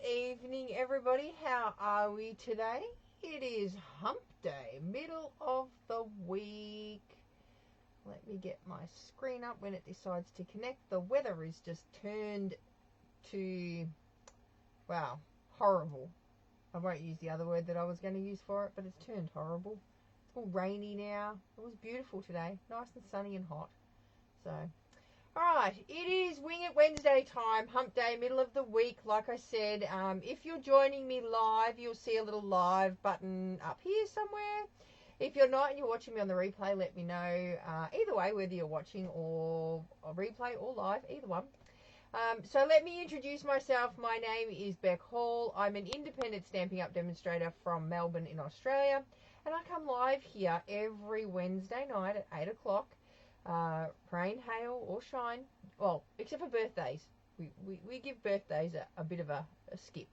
evening, everybody. How are we today? It is hump day, middle of the week. Let me get my screen up when it decides to connect. The weather is just turned to, wow, horrible. I won't use the other word that I was going to use for it, but it's turned horrible. It's all rainy now. It was beautiful today. Nice and sunny and hot. So, alright, it is Wing It Wednesday time, hump day, middle of the week. Like I said, if you're joining me live, you'll see a little live button up here somewhere. If you're not and you're watching me on the replay, let me know. Either way, whether you're watching or a replay or live, either one. So let me introduce myself. My name is Beck Hall. I'm an independent Stampin' Up! Demonstrator from Melbourne in Australia. And I come live here every Wednesday night at 8 o'clock. Rain, hail, or shine. Well, except for birthdays. We give birthdays a bit of a skip.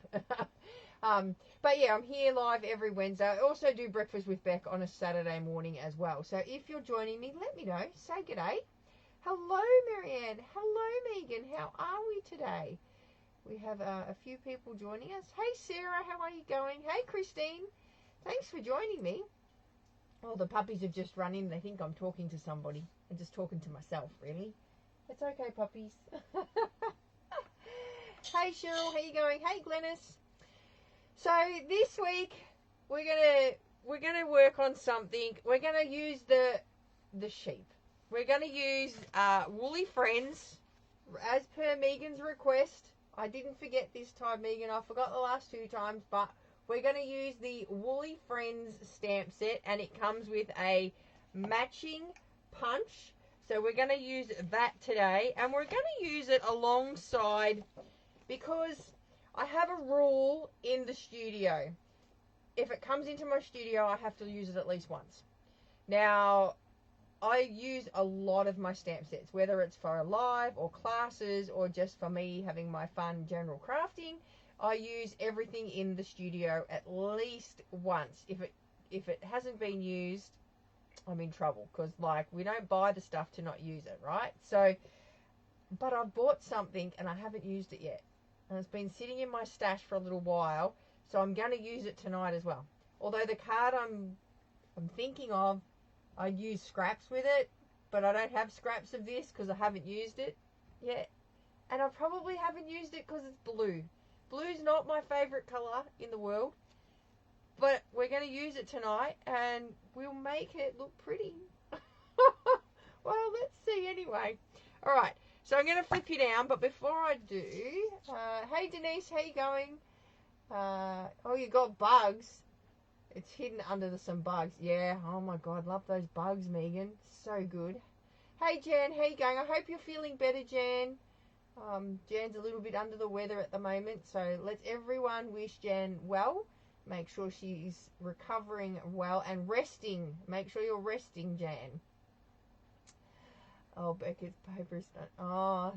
But yeah, I'm here live every Wednesday. I also do Breakfast with Beck on a Saturday morning as well. So if you're joining me, let me know. Say g'day. Hello, Marianne. Hello, Megan. How are we today? We have a few people joining us. Hey, Sarah. How are you going? Hey, Christine. Thanks for joining me. Oh, the puppies have just run in. They think I'm talking to somebody. I'm just talking to myself, really. It's okay, puppies. Hey, Cheryl. How you going? Hey, Glennis. So this week we're gonna work on something. We're gonna use the sheep. We're gonna use Woolly Friends as per Megan's request. I didn't forget this time, Megan. I forgot the last two times, but we're going to use the Woolly Friends stamp set, and it comes with a matching punch. So we're going to use that today, and we're going to use it alongside, because I have a rule in the studio. If it comes into my studio, I have to use it at least once. Now, I use a lot of my stamp sets, whether it's for live or classes or just for me having my fun general crafting. I use everything in the studio at least once. If it hasn't been used, I'm in trouble, because like we don't buy the stuff to not use it, right? So, but I've bought something and I haven't used it yet, and it's been sitting in my stash for a little while, so I'm going to use it tonight as well. Although the card I'm thinking of, I'd use scraps with it, but I don't have scraps of this because I haven't used it yet, and I probably haven't used it because it's blue. Blue's not my favourite colour in the world, but we're going to use it tonight and we'll make it look pretty. Well, let's see anyway. Alright, so I'm going to flip you down, but before I do, hey Denise, how you going? Oh, you got bugs. It's hidden under some bugs. Yeah, oh my God, love those bugs, Megan. So good. Hey Jan, how you going? I hope you're feeling better, Jan. Jan's a little bit under the weather at the moment, so let's everyone wish Jan well. Make sure she's recovering well and resting. Make sure you're resting, Jan. Oh, Beckett's paper is done. Oh,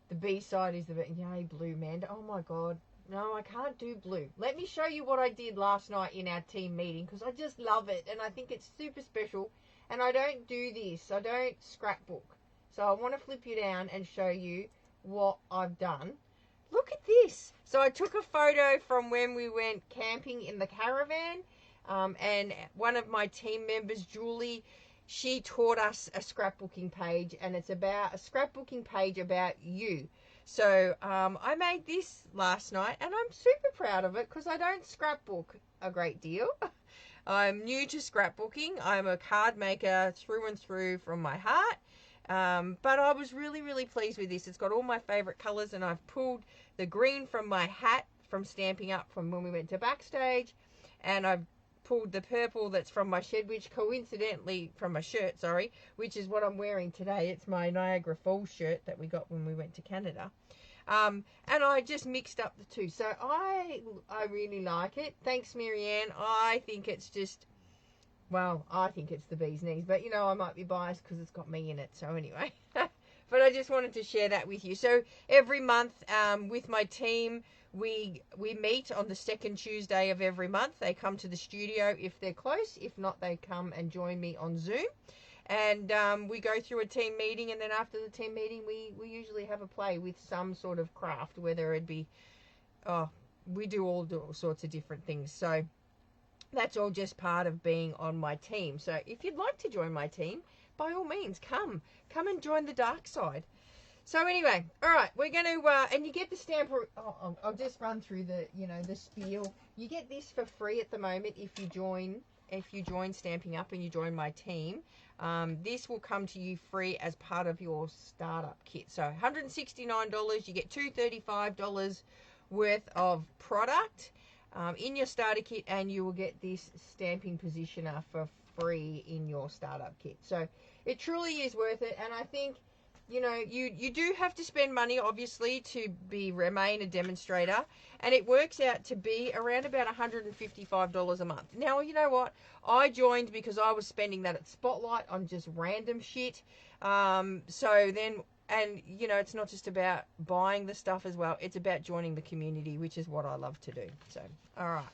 the B side is the yay blue, man. Oh my God, no, I can't do blue. Let me show you what I did last night in our team meeting, because I just love it and I think it's super special. And I don't do this. I don't scrapbook. So I want to flip you down and show you what I've done. Look at this. So I took a photo from when we went camping in the caravan, and one of my team members, Julie, she taught us a scrapbooking page, and it's about a scrapbooking page about you. So I made this last night and I'm super proud of it because I don't scrapbook a great deal. I'm new to scrapbooking. I'm a card maker through and through from my heart. But I was really, really pleased with this. It's got all my favourite colours, and I've pulled the green from my hat from Stampin' Up! From when we went to backstage, and I've pulled the purple that's from my shed, which coincidentally, from my shirt, sorry, which is what I'm wearing today. It's my Niagara Falls shirt that we got when we went to Canada. And I just mixed up the two. So I really like it. Thanks, Marianne. I think it's just, well, I think it's the bee's knees, but you know, I might be biased because it's got me in it. So anyway, but I just wanted to share that with you. So every month, with my team, we meet on the second Tuesday of every month. They come to the studio if they're close. If not, they come and join me on Zoom. And we go through a team meeting, and then after the team meeting, we usually have a play with some sort of craft, whether it be, we do all sorts of different things. So that's all just part of being on my team. So if you'd like to join my team, by all means, come and join the dark side. So anyway, all right, we're going to, and you get the stamp. I'll just run through the, the spiel. You get this for free at the moment if you join Stampin' Up and you join my team. This will come to you free as part of your startup kit. So $169, you get $235 worth of product in your starter kit, and you will get this stamping positioner for free in your startup kit. So it truly is worth it, and I think, you do have to spend money, obviously, to remain a demonstrator, and it works out to be around about $155 a month. Now, you know what? I joined because I was spending that at Spotlight on just random shit. So then, and, it's not just about buying the stuff as well. It's about joining the community, which is what I love to do. So, all right.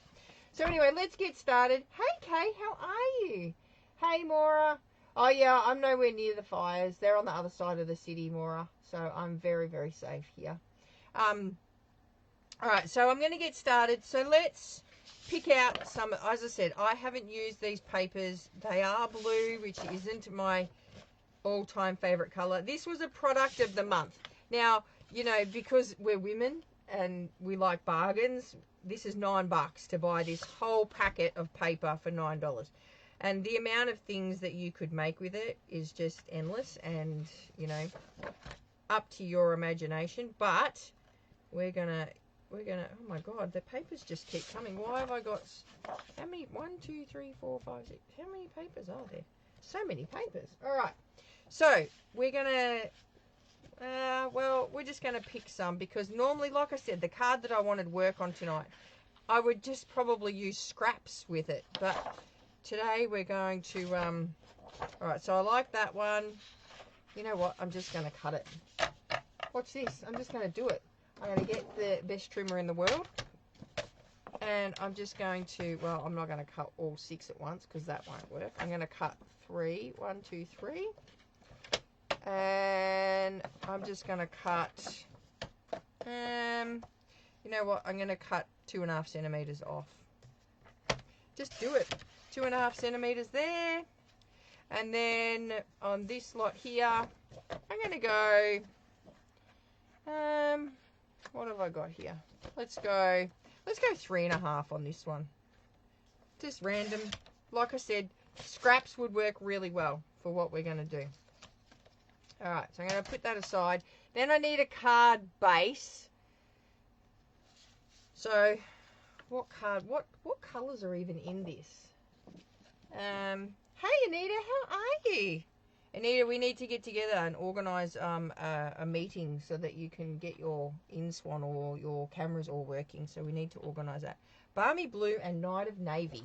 So anyway, let's get started. Hey, Kay, how are you? Hey, Maura. Oh, yeah, I'm nowhere near the fires. They're on the other side of the city, Maura. So I'm very, very safe here. All right, so I'm going to get started. So let's pick out some. As I said, I haven't used these papers. They are blue, which isn't my all-time favorite color. This was a product of the month. Now, because we're women and we like bargains, this is $9 to buy this whole packet of paper for $9. And the amount of things that you could make with it is just endless and, up to your imagination. But we're gonna, oh my God, the papers just keep coming. Why have I got, how many, 1, 2, 3, 4, 5, 6, how many papers are there? So many papers. All right. So we're gonna, we're just gonna pick some, because normally, like I said, the card that I wanted to work on tonight, I would just probably use scraps with it, but today we're going to, all right, so I like that one. You know what? I'm just going to cut it. Watch this. I'm just going to do it. I'm going to get the best trimmer in the world. And I'm just going to, well, I'm not going to cut all 6 at once because that won't work. I'm going to cut 3. 1, 2, 3. And I'm just going to cut, you know what? I'm going to cut 2.5 centimeters off. Just do it. 2.5 centimeters there, and then on this lot here, I'm going to go, what have I got here? Let's go 3.5 on this one. Just random. Like I said, scraps would work really well for what we're going to do. All right, so I'm going to put that aside. Then I need a card base. So, what colors are even in this? Hey Anita, how are you? Anita, we need to get together and organise a meeting so that you can get your InSwan or your cameras all working. So we need to organise that. Balmy Blue and Night of Navy.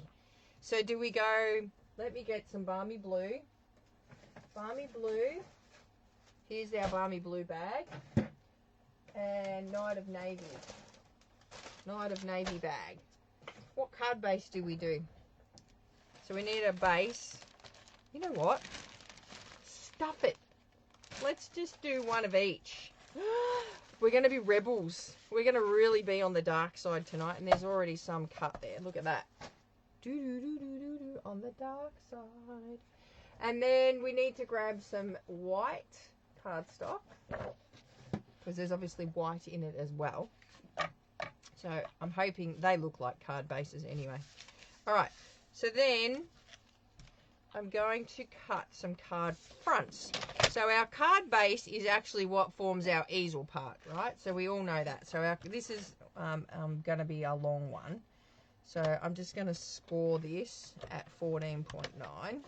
So do we go, let me get some Balmy Blue. Balmy Blue. Here's our Balmy Blue bag. And Night of Navy. Night of Navy bag. What card base do we do? So we need a base. You know what? Stuff it. Let's just do one of each. We're going to be rebels. We're going to really be on the dark side tonight. And there's already some cut there. Look at that. Do-do-do-do-do-do on the dark side. And then we need to grab some white cardstock, because there's obviously white in it as well. So I'm hoping they look like card bases anyway. All right. So then I'm going to cut some card fronts. So our card base is actually what forms our easel part, right? So we all know that. So this is going to be a long one. So I'm just going to score this at 14.9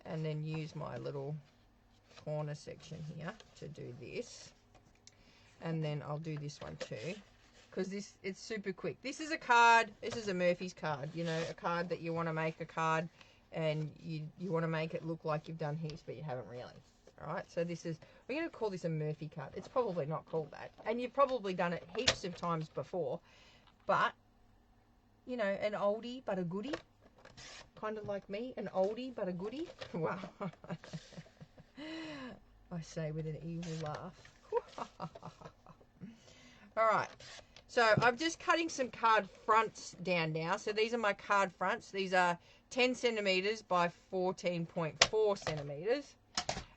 and then use my little corner section here to do this. And then I'll do this one too, because it's super quick. This is a card. This is a Murphy's card, a card that you want to make a card and you want to make it look like you've done heaps, but you haven't really. All right, so we're going to call this a Murphy card. It's probably not called that. And you've probably done it heaps of times before, but, an oldie but a goodie. Kind of like me, an oldie but a goodie. Wow. I say with an evil laugh. All right. So I'm just cutting some card fronts down now. So these are my card fronts. These are 10 centimeters by 14.4 centimeters.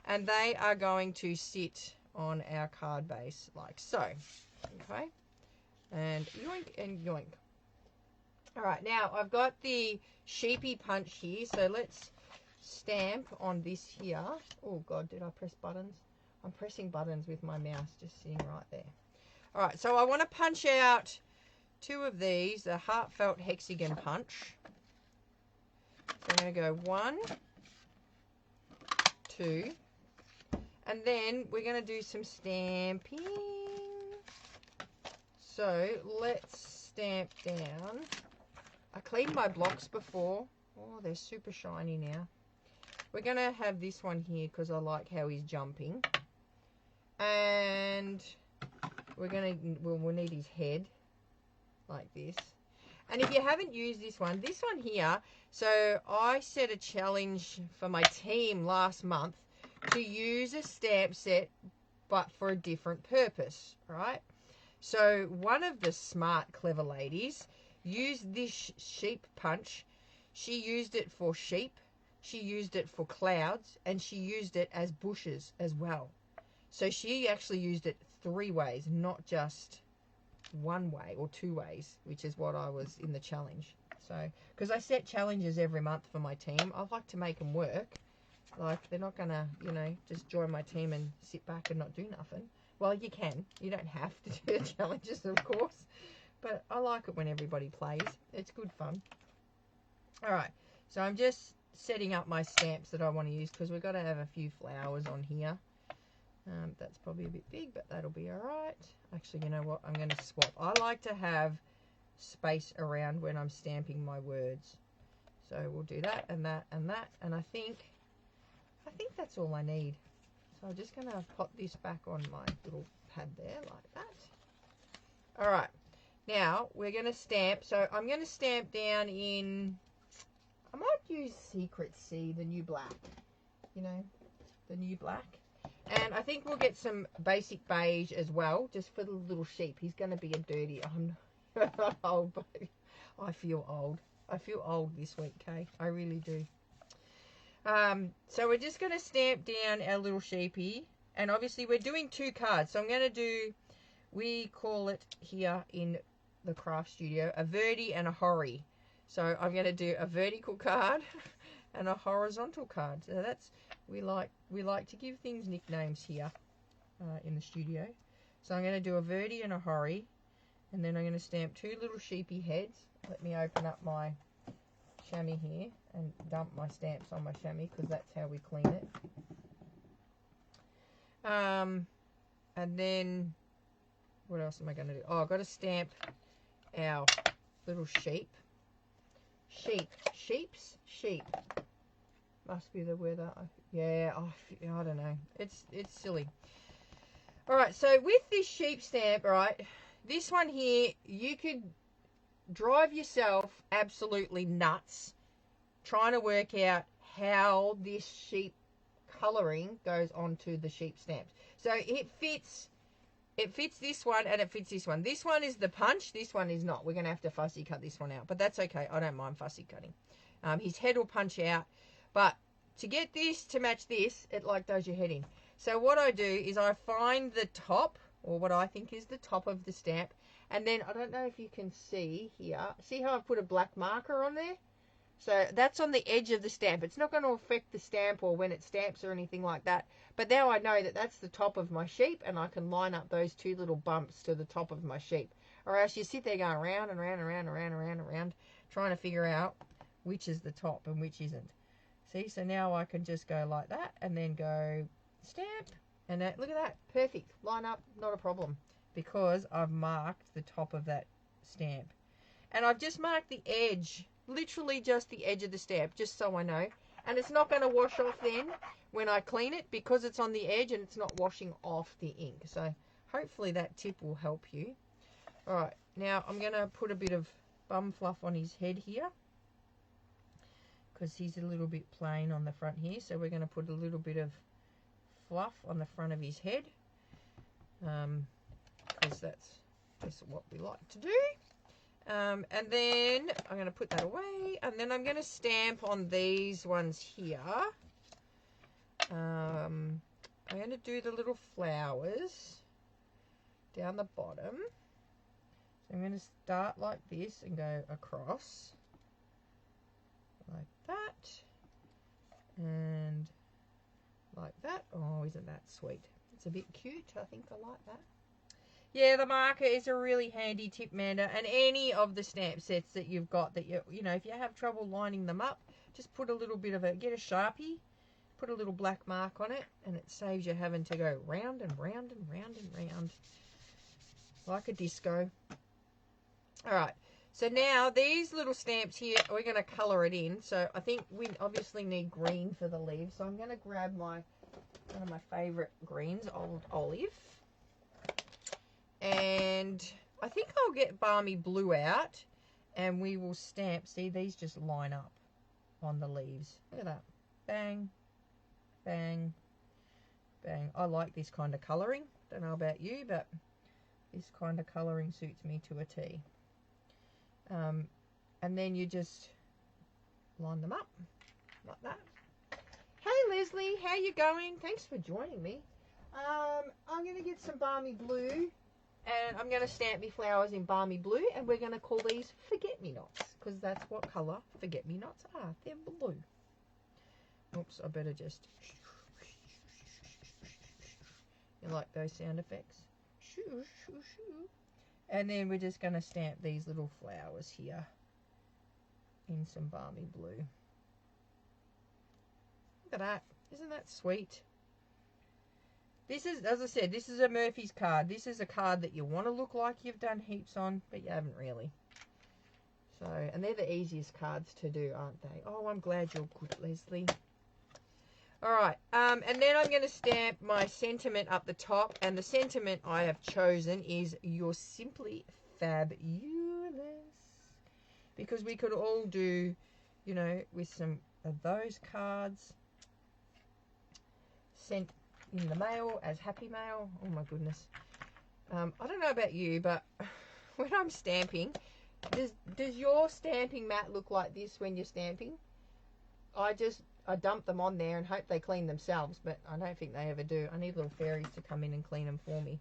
And they are going to sit on our card base like so. Okay. And yoink and yoink. All right, now I've got the sheepy punch here. So let's stamp on this here. Oh God, did I press buttons? I'm pressing buttons with my mouse just sitting right there. All right, so I want to punch out 2 of these, the heartfelt hexagon punch. So I'm going to go 1, 2, and then we're going to do some stamping. So let's stamp down. I cleaned my blocks before. Oh, they're super shiny now. We're going to have this one here because I like how he's jumping. And we're going to, we'll need his head like this. And if you haven't used this one here, so I set a challenge for my team last month to use a stamp set, but for a different purpose, right? So one of the smart, clever ladies used this sheep punch. She used it for sheep, she used it for clouds, and she used it as bushes as well. So she actually used it 3 ways, not just 1 way or 2 ways, which is what I was in the challenge. So, because I set challenges every month for my team, I like to make them work. Like, they're not going to, you know, just join my team and sit back and not do nothing. Well, you can. You don't have to do the challenges, of course. But I like it when everybody plays. It's good fun. All right. So I'm just setting up my stamps that I want to use because we've got to have a few flowers on here. That's probably a bit big, but that'll be all right. Actually, you know what? I'm going to swap. I like to have space around when I'm stamping my words. So we'll do that and that and that. And I think that's all I need. So I'm just going to pop this back on my little pad there like that. All right. Now we're going to stamp. So I'm going to stamp down in, I might use Secret C, the new black. You know, the new black. And I think we'll get some basic beige as well, just for the little sheep. He's going to be a dirty. I'm not old, but I feel old. I feel old this week, Kay. I really do. So we're just going to stamp down our little sheepy. And obviously we're doing 2 cards. So I'm going to do, we call it here in the craft studio, a verti and a hori. So I'm going to do a vertical card and a horizontal card. So that's, we like to give things nicknames here in the studio. So I'm going to do a verti and a hori, and then I'm going to stamp 2 little sheepy heads. Let me open up my chamois here and dump my stamps on my chamois because that's how we clean it. And then what else am I going to do? Oh, I've got to stamp our little sheep. Sheep. Must be the weather. Yeah, I don't know. It's silly. All right, so with this sheep stamp, right, this one here, you could drive yourself absolutely nuts trying to work out how this sheep colouring goes onto the sheep stamps. So it fits this one and it fits this one. This one is the punch, this one is not. We're going to have to fussy cut this one out, but that's okay. I don't mind fussy cutting. His head will punch out, but to get this to match this, it like does your head in. So what I do is I find the top, or what I think is the top of the stamp, and then I don't know if you can see here. See how I've put a black marker on there? So that's on the edge of the stamp. It's not going to affect the stamp or when it stamps or anything like that. But now I know that that's the top of my sheep, and I can line up those 2 little bumps to the top of my sheep. Or else you sit there going round and round and round and round and round and round, trying to figure out which is the top and which isn't. See, so now I can just go like that and then go stamp. And look at that, perfect. Line up, not a problem. Because I've marked the top of that stamp. And I've just marked the edge, literally just the edge of the stamp, just so I know. And it's not going to wash off then when I clean it because it's on the edge and it's not washing off the ink. So hopefully that tip will help you. All right, now I'm going to put a bit of bum fluff on his head here because he's a little bit plain on the front here. So we're going to put a little bit of fluff on the front of his head because that's That's what we like to do. And then I'm going to put that away. And then I'm going to stamp on these ones here. I'm going to do the little flowers down the bottom. So I'm going to start like this and go across. Like that. And like that. Oh, isn't that sweet? It's a bit cute. I think I like that. Yeah, the marker is a really handy tip, Amanda. And any of the stamp sets that you've got that, you know, if you have trouble lining them up, just put a little bit of get a Sharpie, put a little black mark on it, and it saves you having to go round and round and round and round like a disco. All right. So now these little stamps here, we're going to colour it in. So I think we obviously need green for the leaves. So I'm going to grab one of my favourite greens, Old Olive. And I think I'll get Balmy Blue out and we will stamp. See, these just line up on the leaves. Look at that. Bang, bang, bang. I like this kind of colouring. Don't know about you, but this kind of colouring suits me to a T. And then you just line them up like that. Hey Leslie, how you going? Thanks for joining me. I'm going to get some Balmy Blue and I'm going to stamp me flowers in Balmy Blue and we're going to call these Forget-Me-Nots because that's what colour Forget-Me-Nots are. They're blue. Oops, I better just... You like those sound effects? Shoo, shoo, shoo. And then we're just going to stamp these little flowers here in some Balmy Blue. Look at that. Isn't that sweet? This is, as I said, this is a Murphy's card. This is a card that you want to look like you've done heaps on, but you haven't really. So, and they're the easiest cards to do, aren't they? Oh, I'm glad you're good, Leslie. All right, and then I'm going to stamp my sentiment up the top, and the sentiment I have chosen is "You're simply fabulous," because we could all do, you know, with some of those cards sent in the mail as happy mail. Oh my goodness. I don't know about you, but when I'm stamping, does your stamping mat look like this when you're stamping? I dump them on there and hope they clean themselves, but I don't think they ever do. I need little fairies to come in and clean them for me.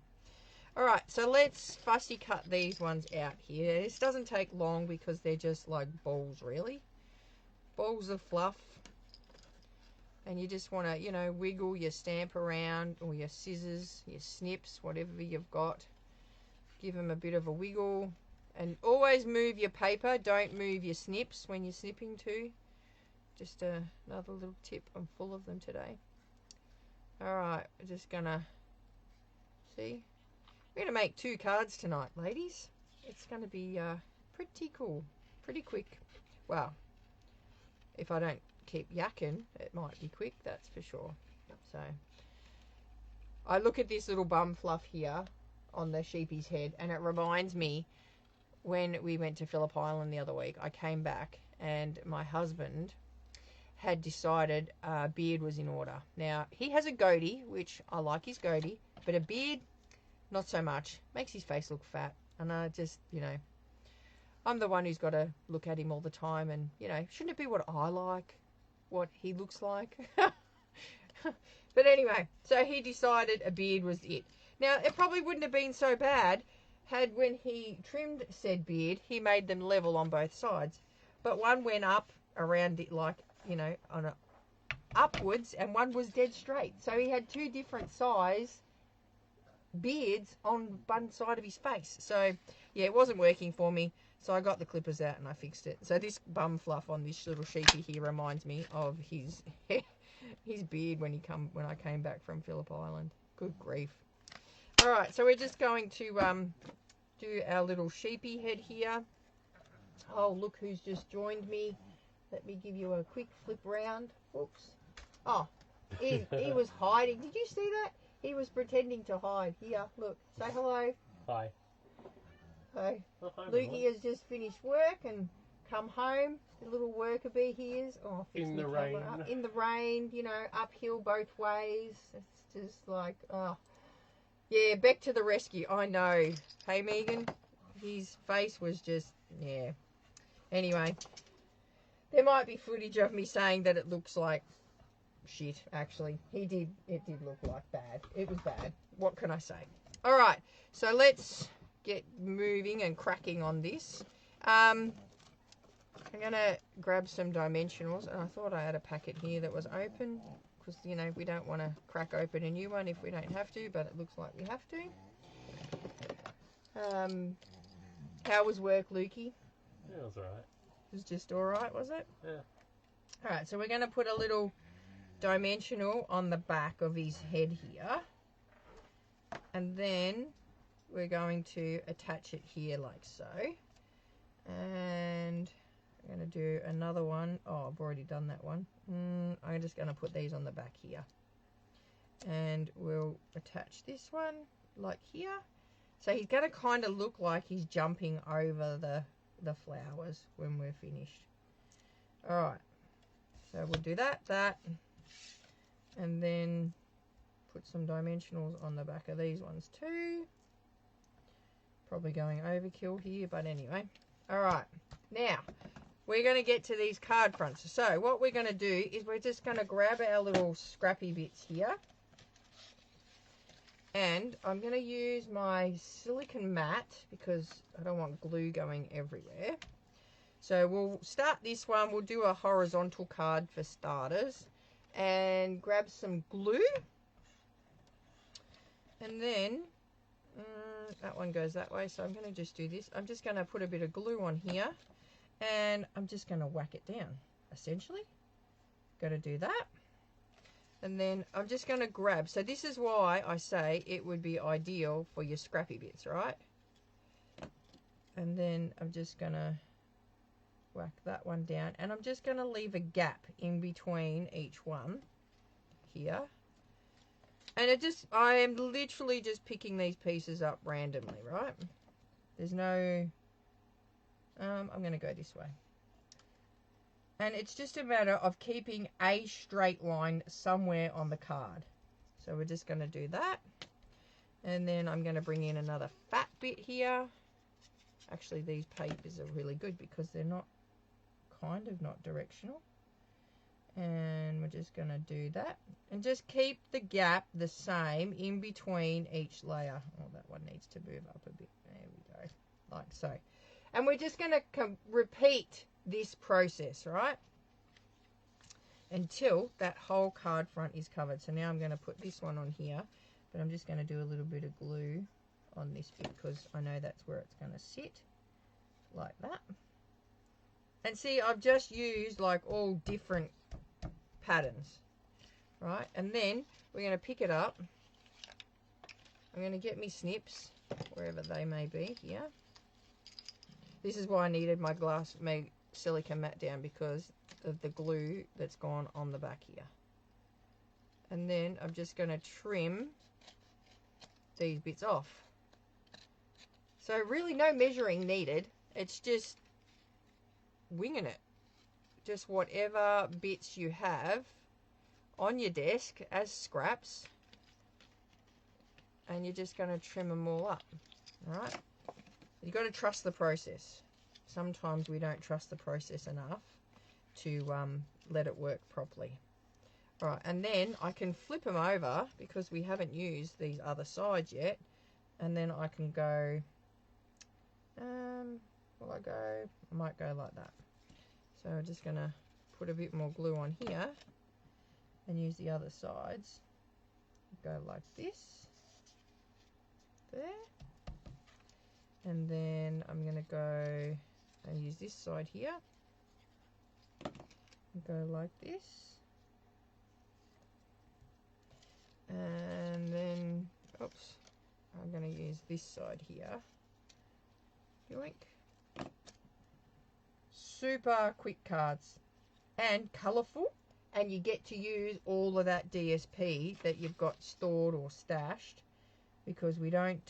All right, so let's fussy cut these ones out here. This doesn't take long because they're just like balls, really. Balls of fluff. And you just want to, you know, wiggle your stamp around, or your scissors, your snips, whatever you've got. Give them a bit of a wiggle. And always move your paper. Don't move your snips when you're snipping too. Just another little tip. I'm full of them today. Alright, we're just gonna see. We're gonna make 2 cards tonight, ladies. It's gonna be pretty cool. Pretty quick. Well, if I don't keep yakking, it might be quick, that's for sure. So, I look at this little bum fluff here on the sheepie's head, and it reminds me when we went to Phillip Island the other week. I came back, and my husband had decided a beard was in order. Now, he has a goatee, which I like his goatee, but a beard, not so much. Makes his face look fat. And I just, you know, I'm the one who's got to look at him all the time and, you know, shouldn't it be what I like? What he looks like? But anyway, so he decided a beard was it. Now, it probably wouldn't have been so bad had when he trimmed said beard, he made them level on both sides. But one went up around it like, you know, on a upwards, and one was dead straight. So he had 2 different size beards on one side of his face. So yeah, it wasn't working for me. So I got the clippers out and I fixed it. So this bum fluff on this little sheepy here reminds me of his his beard when I came back from Phillip Island. Good grief. All right, so we're just going to do our little sheepy head here. Oh, look who's just joined me. Let me give you a quick flip round. Oops. Oh, he was hiding. Did you see that? He was pretending to hide. Here, look. Say hello. Hi. Hi. Lukey has just finished work and come home. The little worker bee he is. Oh, fix In the the camera rain. up. In the rain, you know, uphill both ways. It's just like, oh. Yeah, Beck to the rescue. I know. Hey, Megan. His face was just, yeah. Anyway, there might be footage of me saying that it looks like shit, actually. It did look like bad. It was bad. What can I say? All right, so let's get moving and cracking on this. I'm going to grab some dimensionals, and I thought I had a packet here that was open, because, you know, we don't want to crack open a new one if we don't have to, but it looks like we have to. How was work, Lukey? Yeah, it was alright. It was just alright, was it? Yeah. Alright, so we're going to put a little dimensional on the back of his head here. And then we're going to attach it here like so. And I'm going to do another one. Oh, I've already done that one. I'm just going to put these on the back here. And we'll attach this one like here. So he's going to kind of look like he's jumping over the flowers when we're finished. Alright. So we'll do that. And then put some dimensionals on the back of these ones too. Probably going overkill here, but anyway. Alright. Now, we're going to get to these card fronts. So what we're going to do is we're just going to grab our little scrappy bits here. And I'm going to use my silicone mat because I don't want glue going everywhere. So we'll start this one. We'll do a horizontal card for starters. And grab some glue. And then, that one goes that way. So I'm going to just do this. I'm just going to put a bit of glue on here. And I'm just going to whack it down, essentially. Got to do that. And then I'm just going to grab. So this is why I say it would be ideal for your scrappy bits, right? And then I'm just going to whack that one down. And I'm just going to leave a gap in between each one here. And I am literally just picking these pieces up randomly, right? There's no... I'm going to go this way. And it's just a matter of keeping a straight line somewhere on the card. So we're just going to do that. And then I'm going to bring in another fat bit here. Actually, these papers are really good because they're not directional. And we're just going to do that. And just keep the gap the same in between each layer. Oh, that one needs to move up a bit. There we go. Like so. And we're just going to repeat this process, right? Until that whole card front is covered. So now I'm going to put this one on here. But I'm just going to do a little bit of glue on this bit because I know that's where it's going to sit. Like that. And see, I've just used like all different patterns, right? And then we're going to pick it up. I'm going to get me snips, wherever they may be here. This is why I needed my silicone mat down because of the glue that's gone on the back here. And then I'm just going to trim these bits off. So really no measuring needed. It's just winging it. Just whatever bits you have on your desk as scraps. And you're just going to trim them all up. Alright? You've got to trust the process. Sometimes we don't trust the process enough to let it work properly. Alright, and then I can flip them over because we haven't used these other sides yet. And then I can go, will I go? I might go like that. So I'm just going to put a bit more glue on here and use the other sides. Go like this. There. And then I'm going to go and use this side here. Go like this. And then, oops, I'm going to use this side here. Yoink. Super quick cards. And colourful. And you get to use all of that DSP that you've got stored or stashed. Because we don't,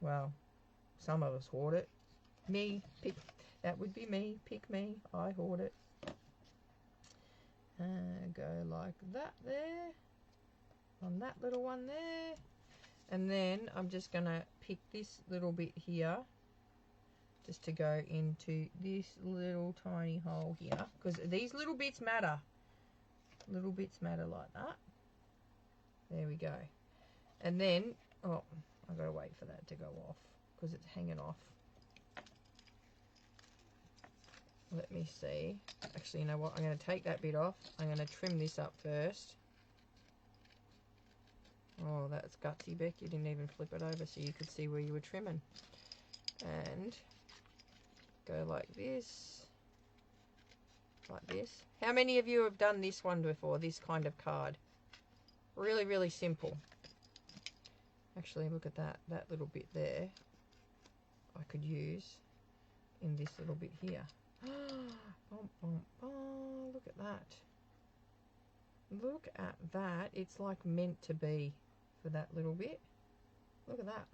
well, some of us hoard it. Me, that would be me. Pick me. I hoard it. Go like that there. On that little one there. And then I'm just going to pick this little bit here just to go into this little tiny hole here, because these little bits matter. Little bits matter like that. There we go. And then, oh, I've got to wait for that to go off because it's hanging off. Let me see. Actually, you know what? I'm going to take that bit off. I'm going to trim this up first. Oh, that's gutsy, Beck. You didn't even flip it over so you could see where you were trimming. And go like this. Like this. How many of you have done this one before, this kind of card? Really, really simple. Actually, look at that. That little bit there I could use in this little bit here. Look at that. Look at that. It's like meant to be for that little bit. Look at that.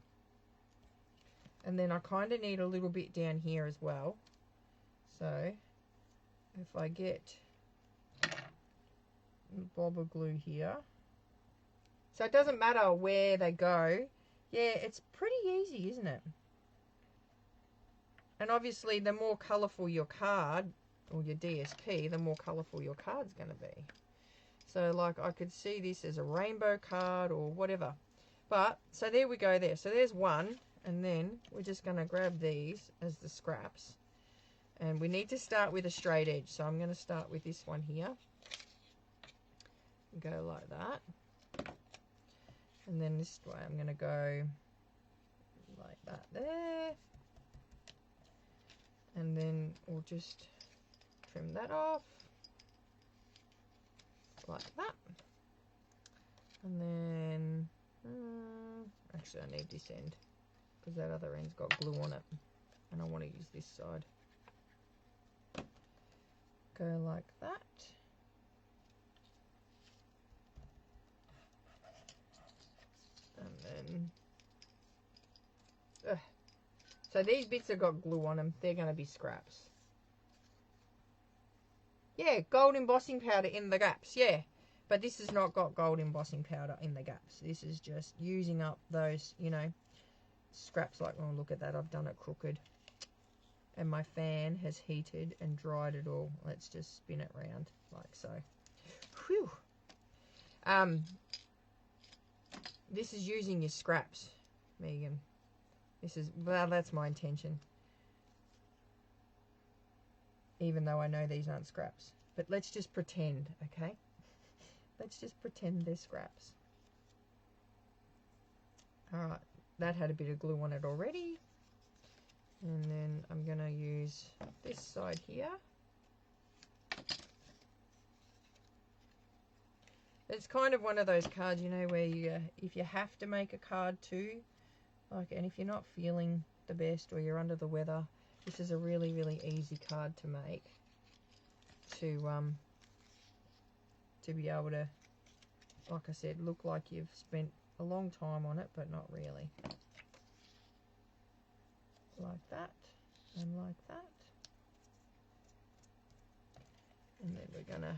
And then I kind of need a little bit down here as well. So if I get a blob of glue here. So it doesn't matter where they go. Yeah, it's pretty easy, isn't it? And obviously the more colourful your card, or your DSP, the more colourful your card's going to be. So like I could see this as a rainbow card or whatever. But, so there we go there. So there's one. And then we're just going to grab these as the scraps. And we need to start with a straight edge. So I'm going to start with this one here. Go like that. And then this way I'm going to go like that there. And then we'll just trim that off. Like that. And then, actually I need this end, because that other end's got glue on it. And I want to use this side. Go like that. And then, so these bits have got glue on them. They're going to be scraps. Yeah, gold embossing powder in the gaps. Yeah, but this has not got gold embossing powder in the gaps. This is just using up those, you know, scraps. Like, oh, look at that. I've done it crooked. And my fan has heated and dried it all. Let's just spin it round like so. Whew. This is using your scraps, Megan. This is, well, that's my intention. Even though I know these aren't scraps. But let's just pretend, okay? Let's just pretend they're scraps. Alright, that had a bit of glue on it already. And then I'm going to use this side here. It's kind of one of those cards, you know, where you, if you have to make a card too, like, and if you're not feeling the best or you're under the weather, this is a really, really easy card to make. To be able to, like I said, look like you've spent a long time on it, but not really. Like that, and like that. And then we're gonna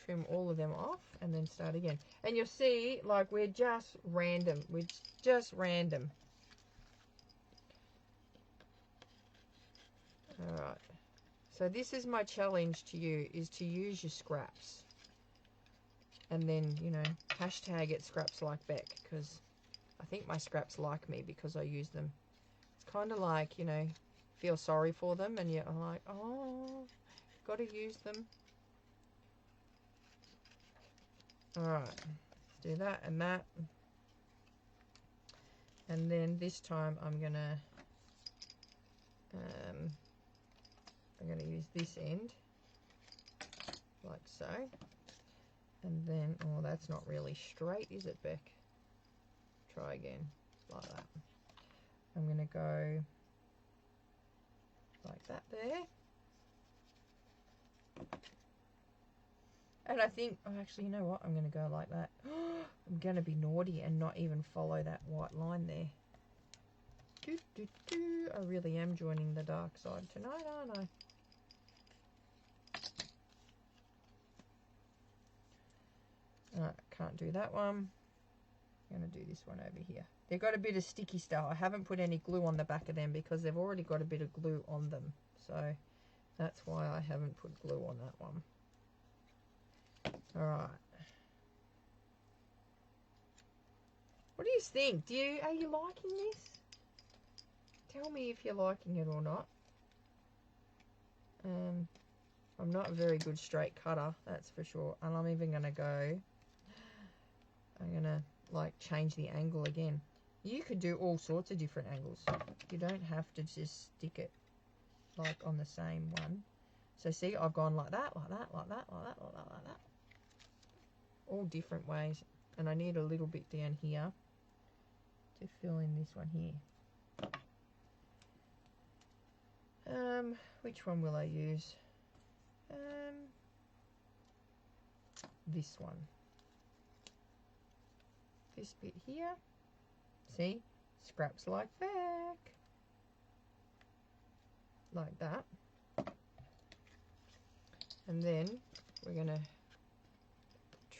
trim all of them off and then start again. And you'll see, like, we're just random. We're just random. Alright. So this is my challenge to you, is to use your scraps. And then, you know, hashtag it scraps like Beck, because I think my scraps like me because I use them. It's kind of like, you know, feel sorry for them and you're like, oh, got to use them. Alright, let's do that and that. And then this time I'm going to use this end, like so. And then, oh, that's not really straight, is it, Beck? Try again, like that. I'm going to go like that there. And I think, oh, actually, you know what? I'm going to go like that. I'm going to be naughty and not even follow that white line there. I really am joining the dark side tonight, aren't I? Can't do that one. I'm going to do this one over here. They've got a bit of sticky stuff. I haven't put any glue on the back of them because they've already got a bit of glue on them. So that's why I haven't put glue on that one. All right. What do you think? Are you liking this? Tell me if you're liking it or not. I'm not a very good straight cutter, that's for sure. And I'm even going to go, I'm going to like change the angle again. You could do all sorts of different angles. You don't have to just stick it like on the same one. So see, I've gone like that, like that, like that, like that, like that, like that. All different ways. And I need a little bit down here to fill in this one here. Which one will I use? This one. This bit here. See? Scraps like back. Like that. And then we're going to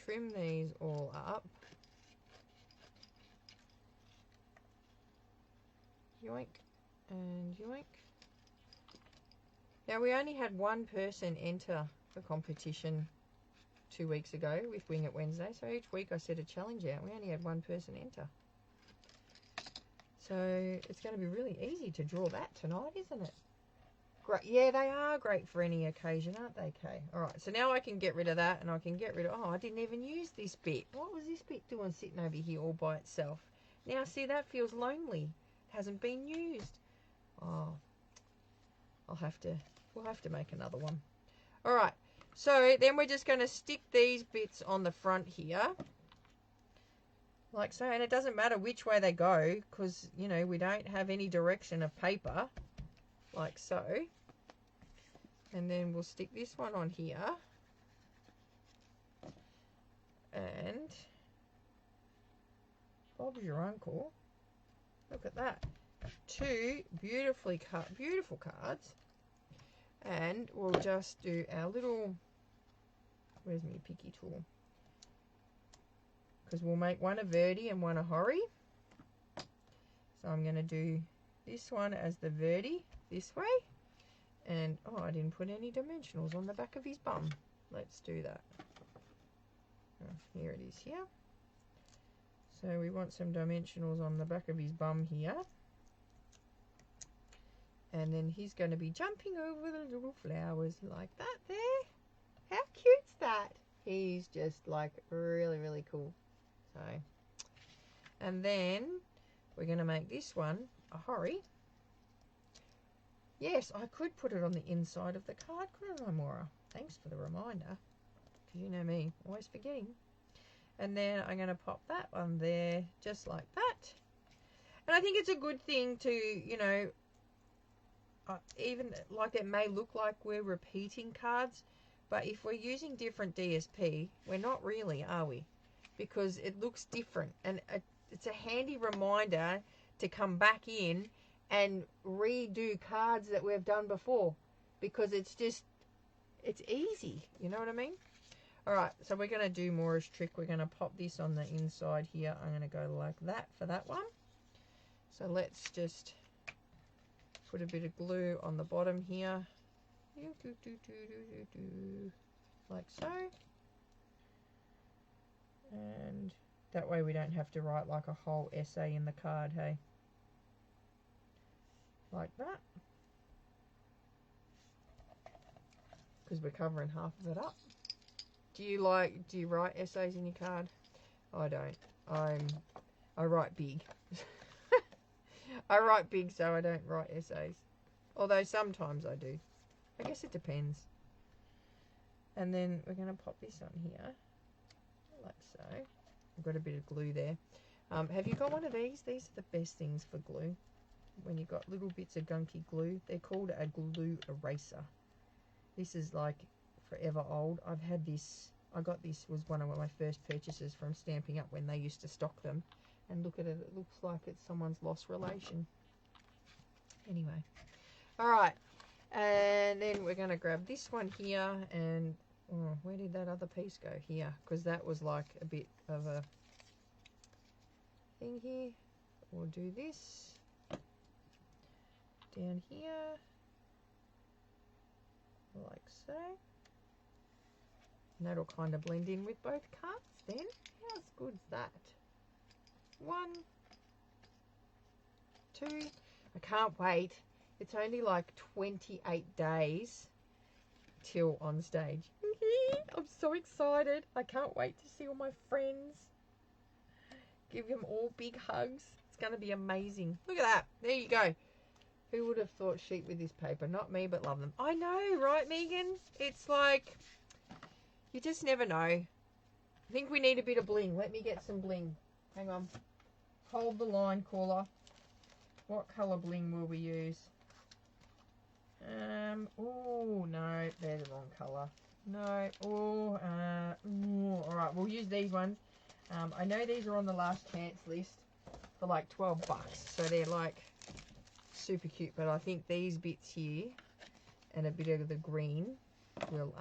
trim these all up. Yoink and yoink. Now we only had one person enter the competition 2 weeks ago with Wing It Wednesday, so each week I set a challenge out. We only had one person enter. So it's going to be really easy to draw that tonight, isn't it? Great. Yeah, they are great for any occasion, aren't they, Kay? Alright, so now I can get rid of that and I can get rid of... Oh, I didn't even use this bit. What was this bit doing sitting over here all by itself? Now, see, that feels lonely. It hasn't been used. Oh, we'll have to make another one. Alright, so then we're just going to stick these bits on the front here. Like so, and it doesn't matter which way they go because, you know, we don't have any direction of paper. Like so. And then we'll stick this one on here. And Bob's your uncle. Look at that. Two beautiful cards. And we'll just do our little... Where's my picky tool? Because we'll make one a Verdi and one a Hori. So I'm going to do this one as the Verdi this way. And, oh, I didn't put any dimensionals on the back of his bum. Let's do that. Oh, here it is here. So we want some dimensionals on the back of his bum here. And then he's going to be jumping over the little flowers like that there. How cute's that? He's just like really, really cool. So, and then we're going to make this one a Hori. Yes, I could put it on the inside of the card, couldn't I, Maura? Thanks for the reminder. Because you know me, always forgetting. And then I'm going to pop that one there, just like that. And I think it's a good thing to, you know, even like it may look like we're repeating cards, but if we're using different DSP, we're not really, are we? Because it looks different. And it's a handy reminder to come back in and redo cards that we've done before, because it's easy, you know what I mean? Alright, so we're going to do Maura's trick. We're going to pop this on the inside here. I'm going to go like that for that one. So let's just put a bit of glue on the bottom here, like so, and that way we don't have to write like a whole essay in the card, hey? Like that, because we're covering half of it up. Do you write essays in your card? I don't. I write big. I write big, so I don't write essays. Although sometimes I do. I guess it depends. And then we're going to pop this on here, like so. I've got a bit of glue there. Have you got one of these? These are the best things for glue. When you've got little bits of gunky glue. They're called a glue eraser. This is like forever old. I've had this. I got this, was one of my first purchases from Stamping Up when they used to stock them. And look at it. It looks like it's someone's lost relation. Anyway. Alright. And then we're going to grab this one here. And oh, where did that other piece go? Here. Because that was like a bit of a... thing here. We'll do this down here, like so. And that'll kind of blend in with both cards then. How good's that? 1, 2. I can't wait. It's only like 28 days till on stage. I'm so excited. I can't wait to see all my friends. Give them all big hugs. It's going to be amazing. Look at that. There you go. Who would have thought sheep with this paper? Not me, but love them. I know, right, Megan? It's like, you just never know. I think we need a bit of bling. Let me get some bling. Hang on. Hold the line, caller. What colour bling will we use? Oh, no, they're the wrong colour. No, all right, we'll use these ones. I know these are on the last chance list for like $12, so they're like super cute, but I think these bits here and a bit of the green will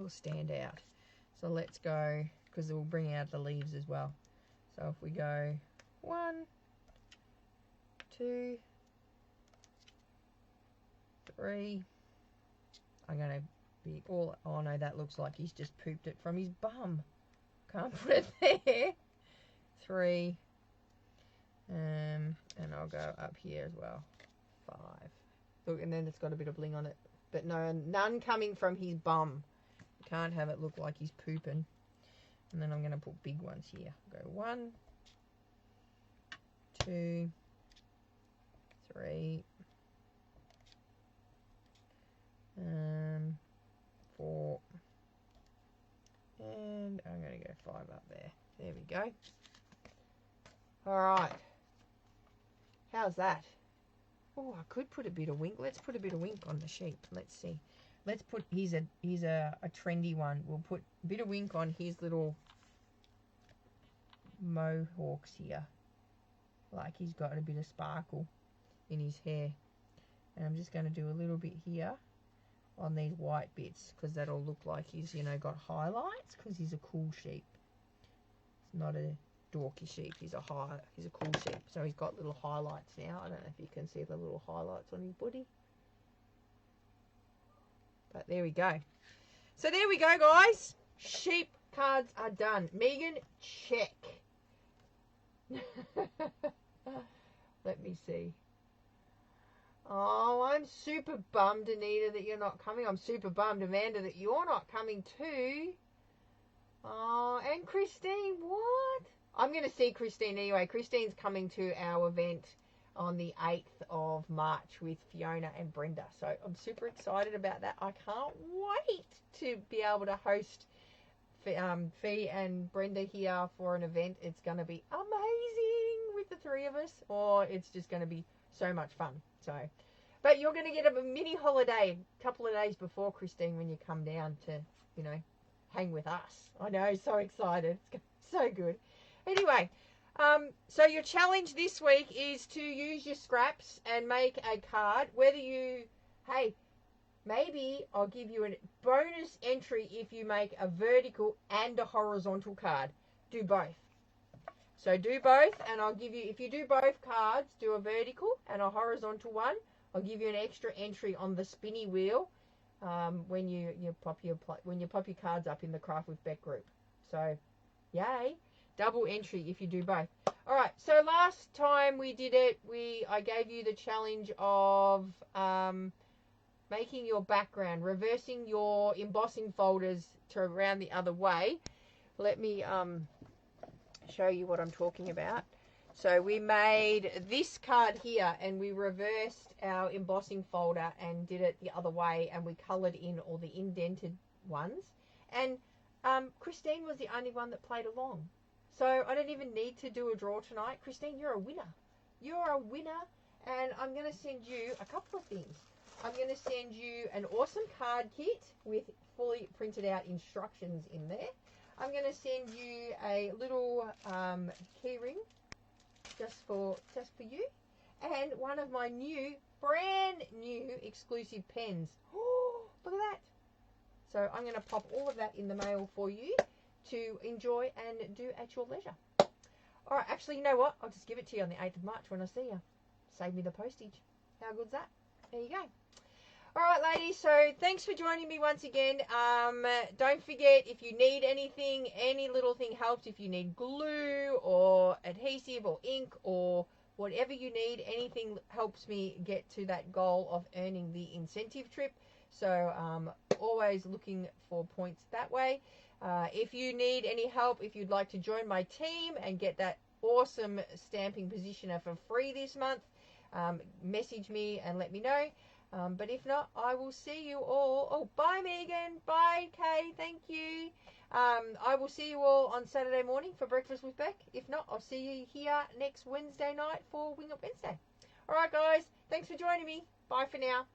stand out. So let's go, because it will bring out the leaves as well. So if we go 1, 2, 3, I'm going to be all, oh no, that looks like he's just pooped it from his bum. Can't put it there. 3, and I'll go up here as well. 5. Look, and then it's got a bit of bling on it, but no, none coming from his bum. You can't have it look like he's pooping. And then I'm going to put big ones here. Go 1, 2, 3, 4, and I'm going to go 5 up there. There we go. All right. How's that? Oh, I could put a bit of wink. Let's put a bit of wink on the sheep. Let's see. Let's put, he's a trendy one. We'll put a bit of wink on his little mohawks here. Like he's got a bit of sparkle in his hair. And I'm just going to do a little bit here on these white bits, because that'll look like he's, you know, got highlights, because he's a cool sheep. It's not a dorky sheep. He's a cool sheep. So he's got little highlights now. I don't know if you can see the little highlights on his body. But there we go. So there we go, guys. Sheep cards are done. Megan, check. Let me see. Oh, I'm super bummed, Anita, that you're not coming. I'm super bummed, Amanda, that you're not coming too. Oh, and Christine, what? I'm going to see Christine anyway. Christine's coming to our event on the 8th of March with Fiona and Brenda. So I'm super excited about that. I can't wait to be able to host Fee and Brenda here for an event. It's going to be amazing with the 3 of us, or it's just going to be so much fun. So, but you're going to get a mini holiday a couple of days before, Christine, when you come down to, you know, hang with us. I know, so excited. It's so good. Anyway, so your challenge this week is to use your scraps and make a card. Whether you, hey, maybe I'll give you a bonus entry if you make a vertical and a horizontal card. Do both. So do both, and I'll give you, if you do both cards, do a vertical and a horizontal one, I'll give you an extra entry on the spinny wheel when you pop your cards up in the Craft with Beck group. So, yay, double entry if you do both. All right, so last time we did it, I gave you the challenge of making your background, reversing your embossing folders to around the other way. Let me show you what I'm talking about. So we made this card here, and we reversed our embossing folder and did it the other way, and we coloured in all the indented ones. And Christine was the only one that played along. So I don't even need to do a draw tonight. Christine, you're a winner. You're a winner, and I'm going to send you a couple of things. I'm going to send you an awesome card kit with fully printed out instructions in there. I'm going to send you a little key ring just for you, and one of my brand new exclusive pens. Oh, look at that. So I'm going to pop all of that in the mail for you to enjoy and do at your leisure. All right, actually, you know what? I'll just give it to you on the 8th of March when I see you. Save me the postage. How good's that? There you go. All right, ladies, so thanks for joining me once again. Don't forget, if you need anything, any little thing helps. If you need glue or adhesive or ink or whatever you need, anything helps me get to that goal of earning the incentive trip. So always looking for points that way. If you need any help, if you'd like to join my team and get that awesome stamping positioner for free this month, message me and let me know. But if not, I will see you all. Oh, bye, Megan. Bye, Kay. Thank you. I will see you all on Saturday morning for Breakfast with Beck. If not, I'll see you here next Wednesday night for Wing Up Wednesday. All right, guys. Thanks for joining me. Bye for now.